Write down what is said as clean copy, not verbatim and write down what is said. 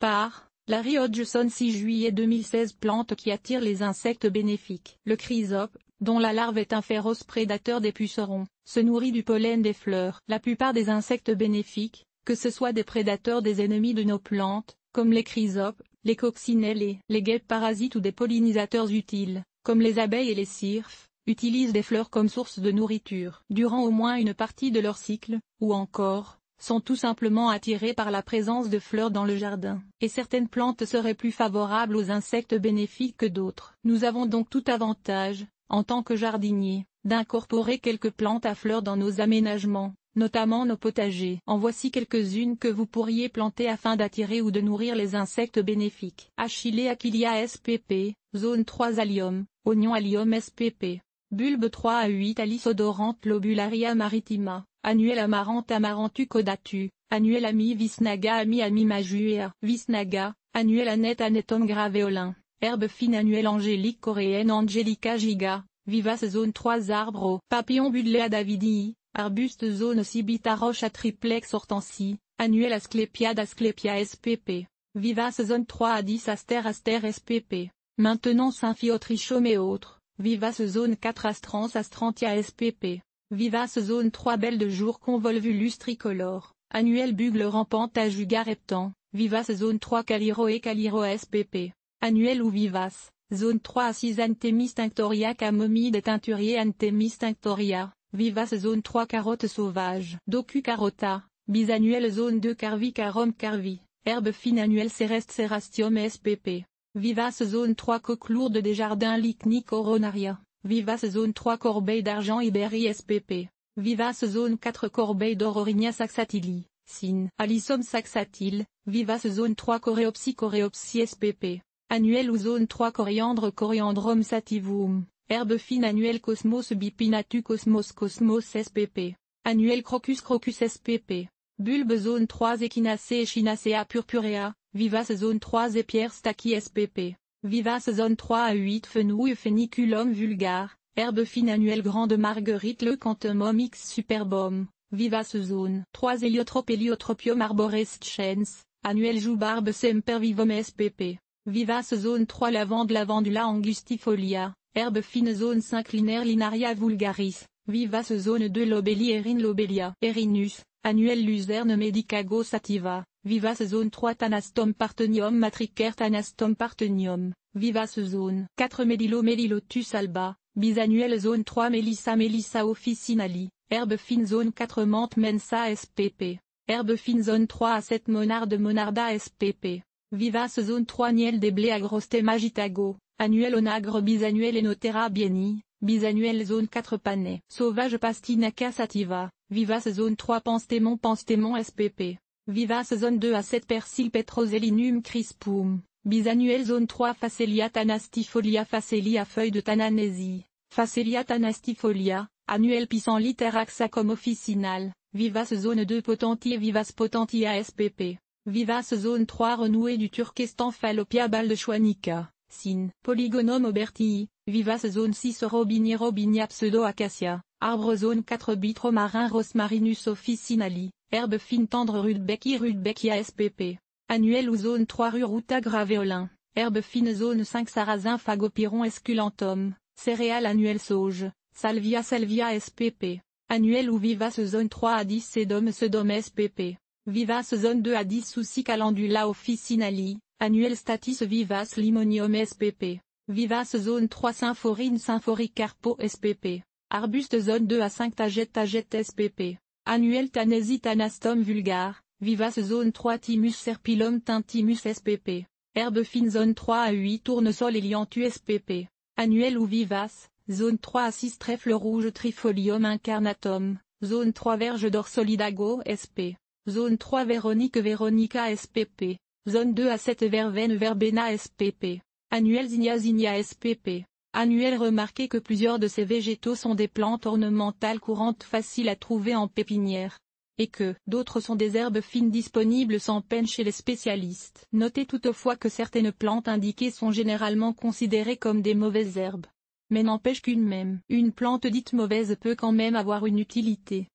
Par Larry Hodgson 6 juillet 2016. Plante qui attire les insectes bénéfiques. Le chrysope, dont la larve est un féroce prédateur des pucerons, se nourrit du pollen des fleurs. La plupart des insectes bénéfiques, que ce soit des prédateurs des ennemis de nos plantes, comme les chrysopes, les coccinelles et les guêpes parasites ou des pollinisateurs utiles, comme les abeilles et les cirphes, utilisent des fleurs comme source de nourriture durant au moins une partie de leur cycle, ou encore, sont tout simplement attirés par la présence de fleurs dans le jardin. Et certaines plantes seraient plus favorables aux insectes bénéfiques que d'autres. Nous avons donc tout avantage, en tant que jardinier, d'incorporer quelques plantes à fleurs dans nos aménagements, notamment nos potagers. En voici quelques-unes que vous pourriez planter afin d'attirer ou de nourrir les insectes bénéfiques. Achille Achillea spp, zone 3 Allium, oignon Allium spp. Bulbe 3 à 8 Alice odorante Lobularia maritima, annuel Amarante Amarantu caudatu, annuel Ami Visnaga Ami Majua, Visnaga, annuel Annette Anetum graveolin, herbe fine annuelle angélique coréenne Angelica giga, vivace zone 3 arbres papillon Budlea davidii, arbuste zone Cibita roche à triplex hortensie, annuel Asclepia spp. Vivace zone 3 à 10 Aster spp. Maintenant Symphyiotrichome et autres. Vivace zone 4 Astrantia spp. Vivace zone 3 Belle de jour Convolvulus tricolore, annuel Bugle rampante à Juga reptant, vivace zone 3 Caliro spp. Annuel ou vivace, zone 3 à 6 Anthemis tinctoria Camomide teinturier Anthemis tinctoria, vivace zone 3 Carotte sauvage Docu carota, bisannuel zone 2 Carvi carvi, herbe fine annuelle Céreste cerastium spp. Vivace zone 3 Coque lourde des jardins Lychni coronaria, vivace zone 3 Corbeille d'argent Iberi spp. Vivace zone 4 Corbeille d'Aurorinia saxatili, Sin. Alyssum saxatile, vivace zone 3 Coreopsis spp. Annuel ou zone 3 Coriandrum sativum, herbe fine annuelle Cosmos bipinatu Cosmos spp. Annuel Crocus spp. Bulbe zone 3 Echinacea Echinacea purpurea, vivace zone 3 Épière stachy spp. Vivace zone 3 à 8 Fenouil Feniculum vulgare, herbe fine annuelle Grande Marguerite Leucanthemum X superbum, vivace zone 3 Héliotropium arborescens, annuel Joubarbe sempervivum spp. Vivace zone 3 Lavandula angustifolia, herbe fine zone 5 Linaria vulgaris, vivace zone 2 Lobelie Lobelia Erinus, annuel Luzerne medicago sativa, vivace zone 3 Thanastum parthenium matricaire Thanastum parthenium, vivace zone 4 Melilotus alba, bisannuel zone 3 Melissa officinali, herbe fine zone 4 Menthe mensa spp. Herbe fine zone 3 à 7 Monarda spp. Vivace zone 3 Niel des blés agrostema gitago, annuel onagre bisannuel Enotera bieni, bisannuel zone 4 Panay. Sauvage Pastinaca sativa, vivace zone 3 Panstémon spp. Vivace zone 2 à 7 Persil Petroselinum crispum, bisannuel zone 3 Phacelia thanastifolia Phacelia feuille de Thananésie, Phacelia thanastifolia, annuel Pissenlit Teraxacum officinal, vivace zone 2 Potentier vivace Potentia spp. Vivace zone 3 Renouée du Turkestan Phallopia baldechouanica, Sin. Polygonum aubertii, vivace zone 6 Robinia pseudo-acacia, arbre zone 4 Bitromarin Rosmarinus officinali, herbe fine tendre Rudbeckia spp. Annuel ou zone 3 Ruruta graveolin, herbe fine zone 5 Sarrasin Phagopiron esculentum, céréales annuelles sauge, Salvia spp. Annuel ou vivace zone 3 à 10 Sedum spp. Vivace zone 2 à 10 Souci calendula officinali, annuel Statis vivace Limonium spp. Vivace zone 3 Symphoricarpo spp. Arbuste zone 2 à 5 Taget spp. Annuel Thanesi Thanastum vulgare, vivace zone 3 Thymus serpilum Tintimus spp. Herbe fine zone 3 à 8 Tournesol Eliantu spp. Annuel ou vivace, zone 3 à 6 Trèfle rouge Trifolium incarnatum, zone 3 Verge d'or Solidago sp. Zone 3 Veronica spp. Zone 2 à 7 Verveine Verbena spp. Annuel Zinnia spp. Annuel Remarquez que plusieurs de ces végétaux sont des plantes ornementales courantes faciles à trouver en pépinière. Et que d'autres sont des herbes fines disponibles sans peine chez les spécialistes. Notez toutefois que certaines plantes indiquées sont généralement considérées comme des mauvaises herbes. Mais n'empêche une plante dite mauvaise peut quand même avoir une utilité.